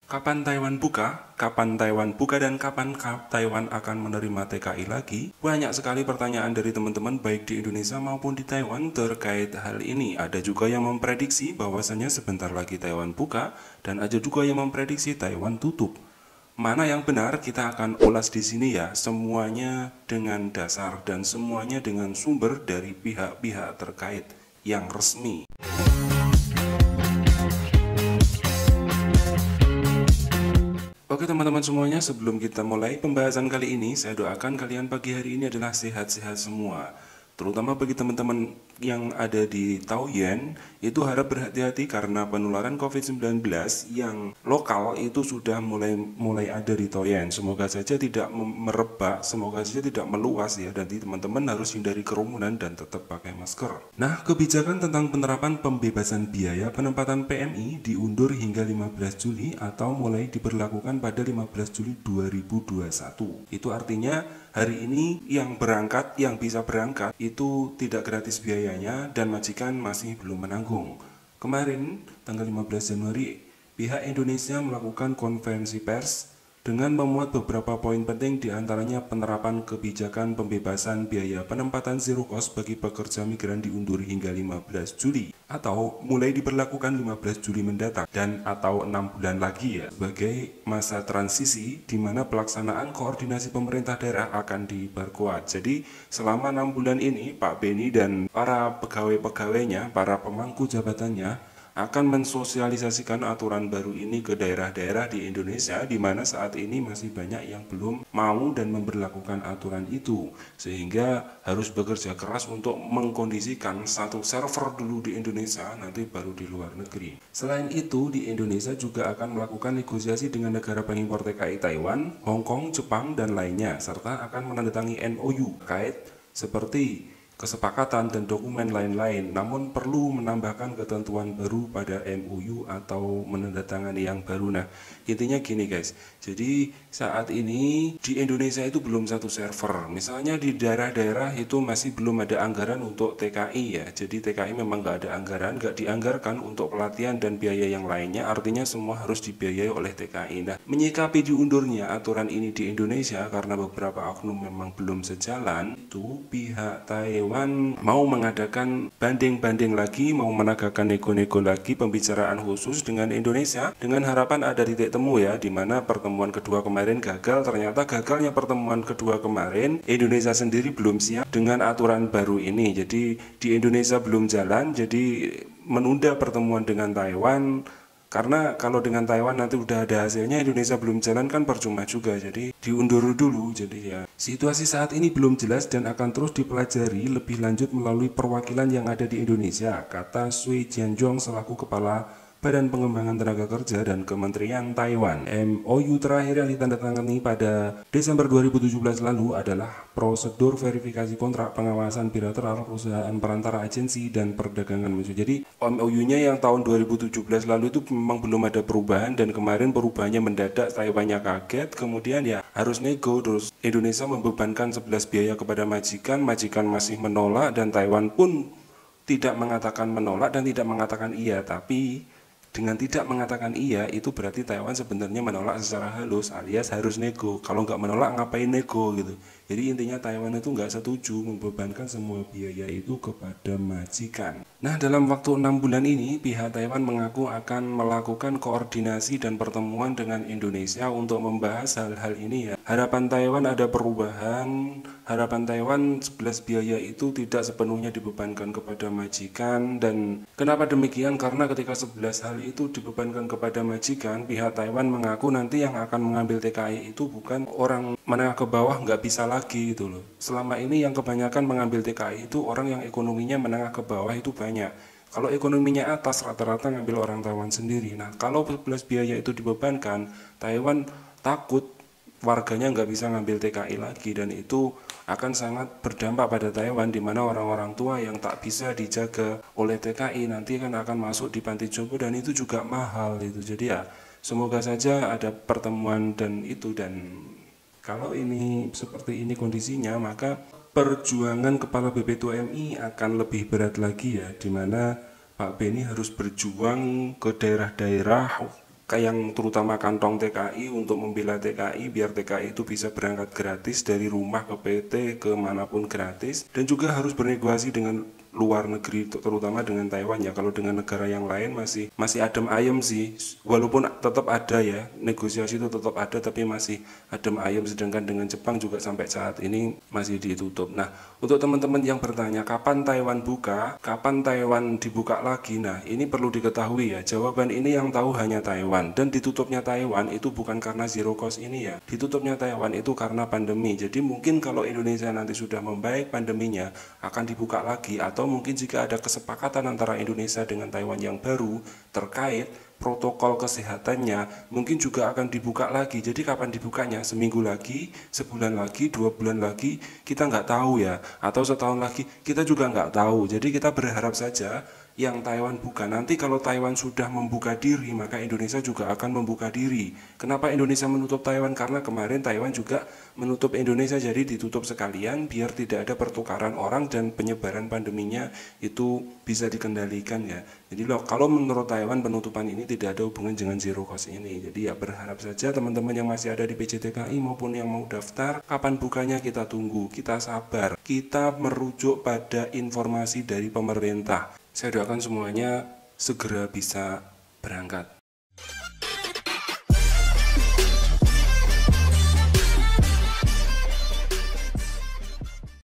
Kapan Taiwan buka? Kapan Taiwan buka dan kapan Taiwan akan menerima TKI lagi? Banyak sekali pertanyaan dari teman-teman baik di Indonesia maupun di Taiwan terkait hal ini. Ada juga yang memprediksi bahwasannya sebentar lagi Taiwan buka dan ada juga yang memprediksi Taiwan tutup. Mana yang benar kita akan ulas di sini ya, semuanya dengan dasar dan semuanya dengan sumber dari pihak-pihak terkait yang resmi. Oke teman-teman semuanya, sebelum kita mulai pembahasan kali ini, saya doakan kalian pagi hari ini adalah sehat-sehat semua. Terutama bagi teman-teman yang ada di Taoyuan, itu harap berhati-hati karena penularan COVID-19 yang lokal itu sudah mulai ada di Taoyuan. Semoga saja tidak merebak, semoga saja tidak meluas ya. Dan teman-teman harus hindari kerumunan dan tetap pakai masker. Nah, kebijakan tentang penerapan pembebasan biaya penempatan PMI diundur hingga 15 Juli atau mulai diberlakukan pada 15 Juli 2021. Itu artinya hari ini yang bisa berangkat itu tidak gratis biayanya dan majikan masih belum menanggung. Kemarin tanggal 15 Januari pihak Indonesia melakukan konferensi pers dengan memuat beberapa poin penting diantaranya penerapan kebijakan pembebasan biaya penempatan zero cost bagi pekerja migran diundur hingga 15 Juli atau mulai diberlakukan 15 Juli mendatang dan atau 6 bulan lagi ya sebagai masa transisi di mana pelaksanaan koordinasi pemerintah daerah akan diperkuat. Jadi selama 6 bulan ini Pak Beni dan para pegawai-pegawainya, para pemangku jabatannya akan mensosialisasikan aturan baru ini ke daerah-daerah di Indonesia di mana saat ini masih banyak yang belum mau dan memberlakukan aturan itu sehingga harus bekerja keras untuk mengkondisikan satu server dulu di Indonesia nanti baru di luar negeri. Selain itu di Indonesia juga akan melakukan negosiasi dengan negara pengimpor TKI Taiwan, Hong Kong, Jepang dan lainnya serta akan menandatangani MOU terkait seperti kesepakatan dan dokumen lain-lain, namun perlu menambahkan ketentuan baru pada MOU atau menandatangani yang baru. Nah, intinya gini guys, jadi saat ini di Indonesia itu belum satu server. Misalnya di daerah-daerah itu masih belum ada anggaran untuk TKI ya, jadi TKI memang nggak ada anggaran, nggak dianggarkan untuk pelatihan dan biaya yang lainnya, artinya semua harus dibiayai oleh TKI. Nah, menyikapi diundurnya aturan ini di Indonesia karena beberapa oknum memang belum sejalan, itu pihak Taiwan mau mengadakan banding-banding lagi, mau menegakkan nego-nego lagi pembicaraan khusus dengan Indonesia dengan harapan ada titik temu ya, di mana pertemuan kedua kemarin gagal. Ternyata gagalnya pertemuan kedua kemarin, Indonesia sendiri belum siap dengan aturan baru ini. Jadi di Indonesia belum jalan, jadi menunda pertemuan dengan Taiwan. Karena kalau dengan Taiwan nanti udah ada hasilnya, Indonesia belum jalan kan percuma juga, jadi diundur dulu. Jadi ya situasi saat ini belum jelas dan akan terus dipelajari lebih lanjut melalui perwakilan yang ada di Indonesia, kata Sui Jianzhong selaku Kepala Badan Pengembangan Tenaga Kerja dan Kementerian Taiwan. MOU terakhir yang ditandatangani pada Desember 2017 lalu adalah prosedur verifikasi kontrak pengawasan bilateral perusahaan perantara agensi dan perdagangan manusia. Jadi MOU-nya yang tahun 2017 lalu itu memang belum ada perubahan dan kemarin perubahannya mendadak, Taiwannya kaget, kemudian ya harus nego, terus Indonesia membebankan 11 biaya kepada majikan, majikan masih menolak dan Taiwan pun tidak mengatakan menolak dan tidak mengatakan iya, tapi dengan tidak mengatakan iya itu berarti Taiwan sebenarnya menolak secara halus alias harus nego. Kalau nggak menolak ngapain nego gitu. Jadi intinya Taiwan itu nggak setuju membebankan semua biaya itu kepada majikan. Nah dalam waktu 6 bulan ini pihak Taiwan mengaku akan melakukan koordinasi dan pertemuan dengan Indonesia untuk membahas hal-hal ini ya. Harapan Taiwan ada perubahan, harapan Taiwan 11 biaya itu tidak sepenuhnya dibebankan kepada majikan. Dan kenapa demikian? Karena ketika 11 hal itu dibebankan kepada majikan, pihak Taiwan mengaku nanti yang akan mengambil TKI itu bukan orang menengah ke bawah, nggak bisa lagi gitu loh. Selama ini yang kebanyakan mengambil TKI itu orang yang ekonominya menengah ke bawah itu banyak. Kalau ekonominya atas rata-rata ngambil orang Taiwan sendiri. Nah kalau 11 biaya itu dibebankan, Taiwan takut warganya nggak bisa ngambil TKI lagi dan itu akan sangat berdampak pada Taiwan di mana orang-orang tua yang tak bisa dijaga oleh TKI nanti kan akan masuk di panti jompo dan itu juga mahal itu. Jadi ya semoga saja ada pertemuan dan itu, dan kalau ini seperti ini kondisinya maka perjuangan Kepala BPTUMI akan lebih berat lagi ya, di mana Pak Beni harus berjuang ke daerah-daerah kayak yang terutama kantong TKI untuk membela TKI biar TKI itu bisa berangkat gratis dari rumah ke PT ke manapun gratis, dan juga harus bernegosiasi dengan luar negeri terutama dengan Taiwan ya. Kalau dengan negara yang lain masih adem ayem sih, walaupun tetap ada ya negosiasi itu tetap ada, tapi masih adem ayem, sedangkan dengan Jepang juga sampai saat ini masih ditutup. Nah, untuk teman-teman yang bertanya kapan Taiwan buka, kapan Taiwan dibuka lagi, nah ini perlu diketahui ya, jawaban ini yang tahu hanya Taiwan. Dan ditutupnya Taiwan itu bukan karena zero cost ini ya, ditutupnya Taiwan itu karena pandemi. Jadi mungkin kalau Indonesia nanti sudah membaik pandeminya akan dibuka lagi, atau mungkin jika ada kesepakatan antara Indonesia dengan Taiwan yang baru terkait protokol kesehatannya, mungkin juga akan dibuka lagi. Jadi kapan dibukanya? Seminggu lagi, sebulan lagi, 2 bulan lagi, kita nggak tahu ya, atau setahun lagi, kita juga nggak tahu. Jadi kita berharap saja yang Taiwan buka. Nanti kalau Taiwan sudah membuka diri, maka Indonesia juga akan membuka diri. Kenapa Indonesia menutup Taiwan? Karena kemarin Taiwan juga menutup Indonesia, jadi ditutup sekalian biar tidak ada pertukaran orang dan penyebaran pandeminya itu bisa dikendalikan ya. Jadi kalau menurut Taiwan penutupan ini tidak ada hubungan dengan zero cost ini. Jadi ya berharap saja teman-teman yang masih ada di PJTKI maupun yang mau daftar, kapan bukanya kita tunggu, kita sabar, kita merujuk pada informasi dari pemerintah. Saya doakan semuanya segera bisa berangkat.